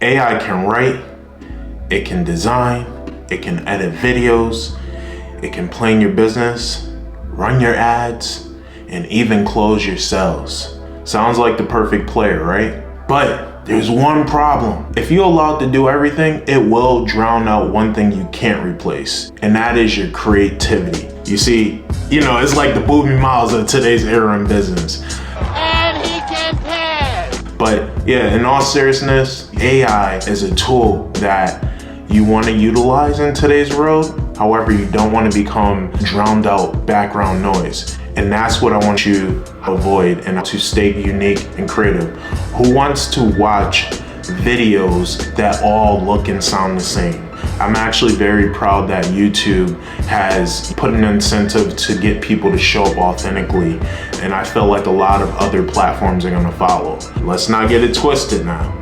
AI can write, it can design, it can edit videos, it can plan your business, run your ads, and even close your sales. Sounds like the perfect player, right? But there's one problem. If you're allowed to do everything, it will drown out one thing you can't replace, and that is your creativity. You see, it's like the Booby Miles of today's era in business. And he can pass! But yeah, in all seriousness, AI is a tool that you want to utilize in today's world. However, you don't want to become drowned out background noise. And that's what I want you to avoid and to stay unique and creative. Who wants to watch videos that all look and sound the same? I'm actually very proud that YouTube has put an incentive to get people to show up authentically. And I feel like a lot of other platforms are gonna follow. Let's not get it twisted now.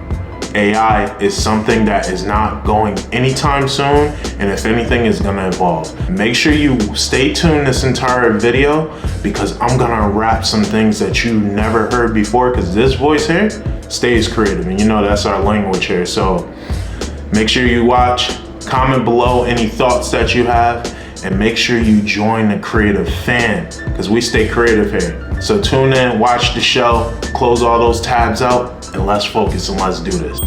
AI is something that is not going anytime soon, and if anything is gonna evolve. Make sure you stay tuned this entire video, because I'm gonna rap some things that you never heard before, because this voice here stays creative, and that's our language here. So make sure you watch, comment below any thoughts that you have, and make sure you join the creative fan, because we stay creative here. So tune in, watch the show, close all those tabs out, and let's focus and let's do this.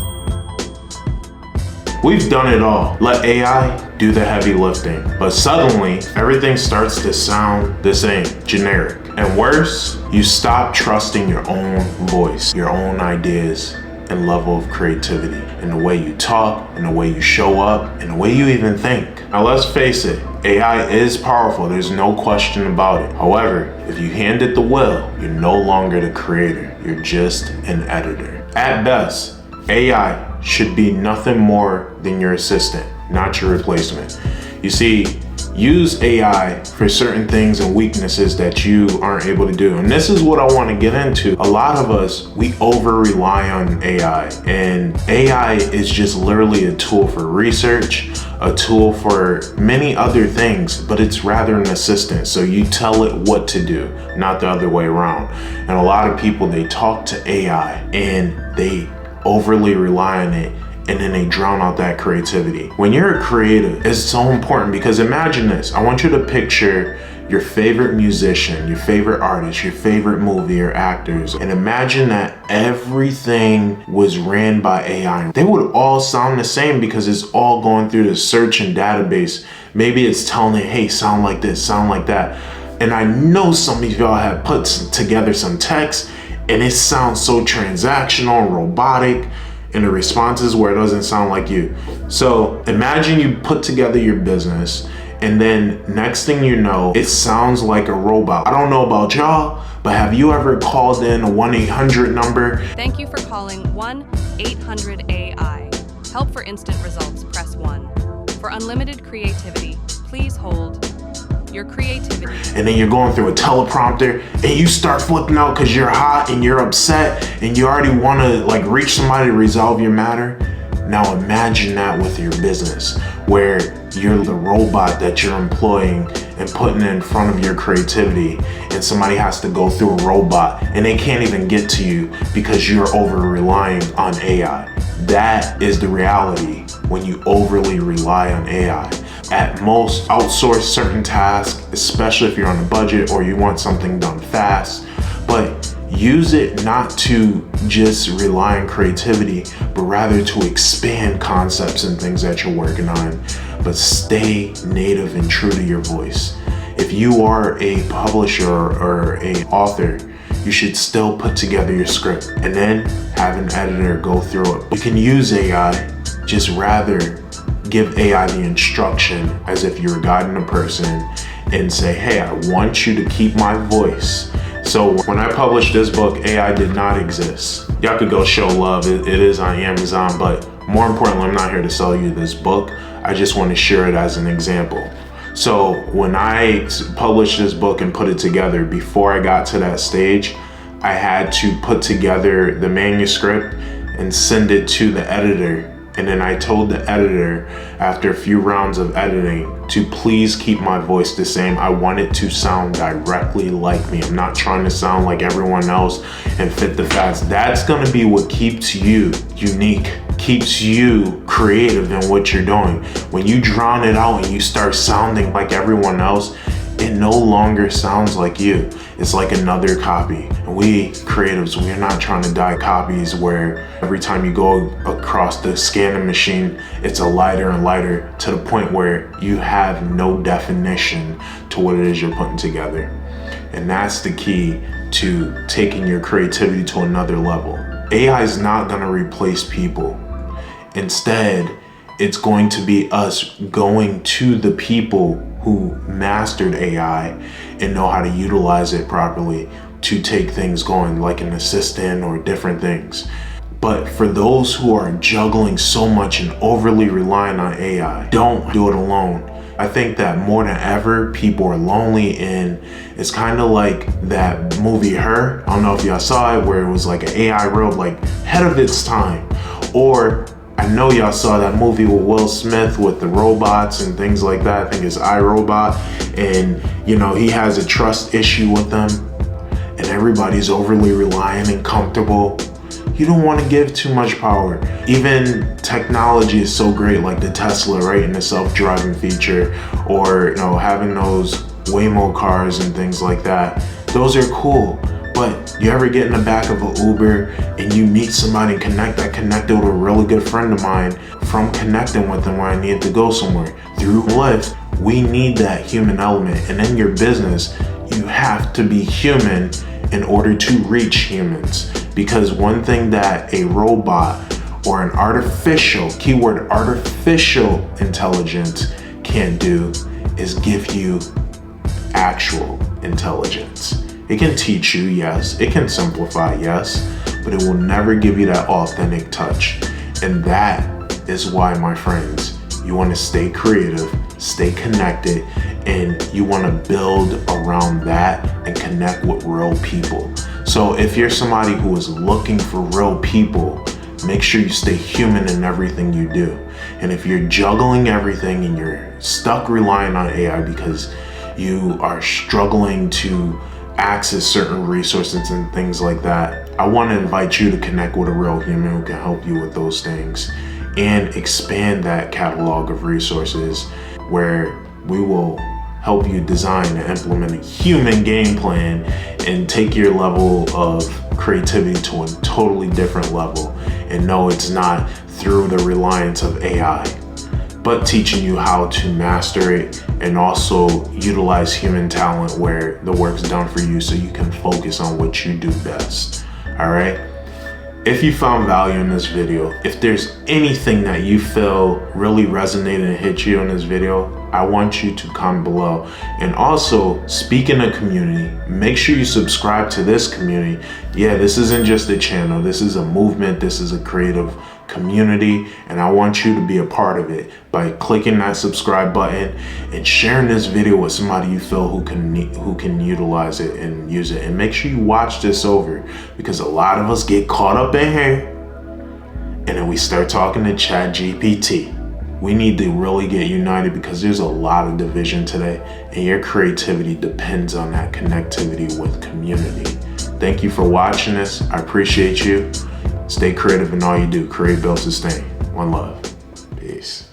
We've done it all. Let AI do the heavy lifting. But suddenly, everything starts to sound the same, generic. And worse, you stop trusting your own voice, your own ideas, and level of creativity, in the way you talk, in the way you show up, in the way you even think. Now let's face it, AI is powerful, there's no question about it. However, if you hand it the wheel, you're no longer the creator, you're just an editor. At best, AI should be nothing more than your assistant, not your replacement. You see, use AI for certain things and weaknesses that you aren't able to do. And this is what I want to get into. A lot of us, we over rely on AI, and AI is just literally a tool for research, a tool for many other things, but it's rather an assistant. So you tell it what to do, not the other way around. And a lot of people, they talk to AI and they overly rely on it, and then they drown out that creativity. When you're a creative, it's so important, because imagine this. I want you to picture your favorite musician, your favorite artist, your favorite movie or actors, and imagine that everything was ran by AI. They would all sound the same, because it's all going through the search and database. Maybe it's telling it, hey, sound like this, sound like that. And I know some of y'all have put together some text, and it sounds so transactional and robotic in the responses where it doesn't sound like you. So imagine you put together your business, and then next thing you know, it sounds like a robot. I don't know about y'all, but have you ever called in a 1-800 number? Thank you for calling 1-800-AI. Help for instant results, press 1. For unlimited creativity, please hold. Your creativity. And then you're going through a teleprompter and you start flipping out because you're hot and you're upset and you already want to reach somebody to resolve your matter. Now imagine that with your business, where you're the robot that you're employing and putting in front of your creativity, and somebody has to go through a robot and they can't even get to you because you're over relying on AI. That is the reality when you overly rely on AI. At most, outsource certain tasks, especially if you're on a budget or you want something done fast, but use it not to just rely on creativity, but rather to expand concepts and things that you're working on, but stay native and true to your voice. If you are a publisher or an author, you should still put together your script and then have an editor go through it. You can use AI, just rather give AI the instruction as if you were guiding a person and say, hey, I want you to keep my voice. So when I published this book, AI did not exist. Y'all could go show love. It is on Amazon, but more importantly, I'm not here to sell you this book. I just want to share it as an example. So when I published this book and put it together, before I got to that stage, I had to put together the manuscript and send it to the editor And then I told the editor after a few rounds of editing to please keep my voice the same. I want it to sound directly like me. I'm not trying to sound like everyone else and fit the facts. That's gonna be what keeps you unique, keeps you creative in what you're doing. When you drown it out and you start sounding like everyone else, it no longer sounds like you. It's like another copy. And we creatives, we're not trying to die copies where every time you go across the scanning machine, it's a lighter and lighter to the point where you have no definition to what it is you're putting together. And that's the key to taking your creativity to another level. AI is not gonna replace people. Instead, it's going to be us going to the people who mastered AI and know how to utilize it properly to take things going, like an assistant or different things. But for those who are juggling so much and overly relying on AI, don't do it alone. I think that more than ever, people are lonely, and it's kind of like that movie Her. I don't know if y'all saw it, where it was like an AI robot, like ahead of its time. Or I know y'all saw that movie with Will Smith with the robots and things like that. I think it's iRobot. And you know, he has a trust issue with them and everybody's overly reliant and comfortable. You don't want to give too much power. Even technology is so great, like the Tesla, right? And the self-driving feature, or you know, having those Waymo cars and things like that. Those are cool. But you ever get in the back of an Uber and you meet somebody and I connected with a really good friend of mine from connecting with them when I needed to go somewhere. Through Lyft, we need that human element. And in your business, you have to be human in order to reach humans. Because one thing that a robot or an artificial, keyword artificial intelligence can't do is give you actual intelligence. It can teach you, yes. It can simplify, yes. But it will never give you that authentic touch. And that is why, my friends, you want to stay creative, stay connected, and you want to build around that and connect with real people. So if you're somebody who is looking for real people, make sure you stay human in everything you do. And if you're juggling everything and you're stuck relying on AI because you are struggling to access certain resources and things like that, I want to invite you to connect with a real human who can help you with those things and expand that catalog of resources where we will help you design and implement a human game plan and take your level of creativity to a totally different level. And no, it's not through the reliance of AI, but teaching you how to master it and also utilize human talent where the work's done for you so you can focus on what you do best. All right? If you found value in this video, if there's anything that you feel really resonated and hit you in this video, I want you to comment below. And also, speaking of community, make sure you subscribe to this community. Yeah, this isn't just a channel. This is a movement. This is a creative community, and I want you to be a part of it by clicking that subscribe button and sharing this video with somebody you feel who can utilize it and use it. And make sure you watch this over, because a lot of us get caught up in here and then we start talking to ChatGPT. We need to really get united, because there's a lot of division today, and your creativity depends on that connectivity with community. Thank you for watching this. I appreciate you. Stay creative in all you do. Create, build, sustain. One love. Peace.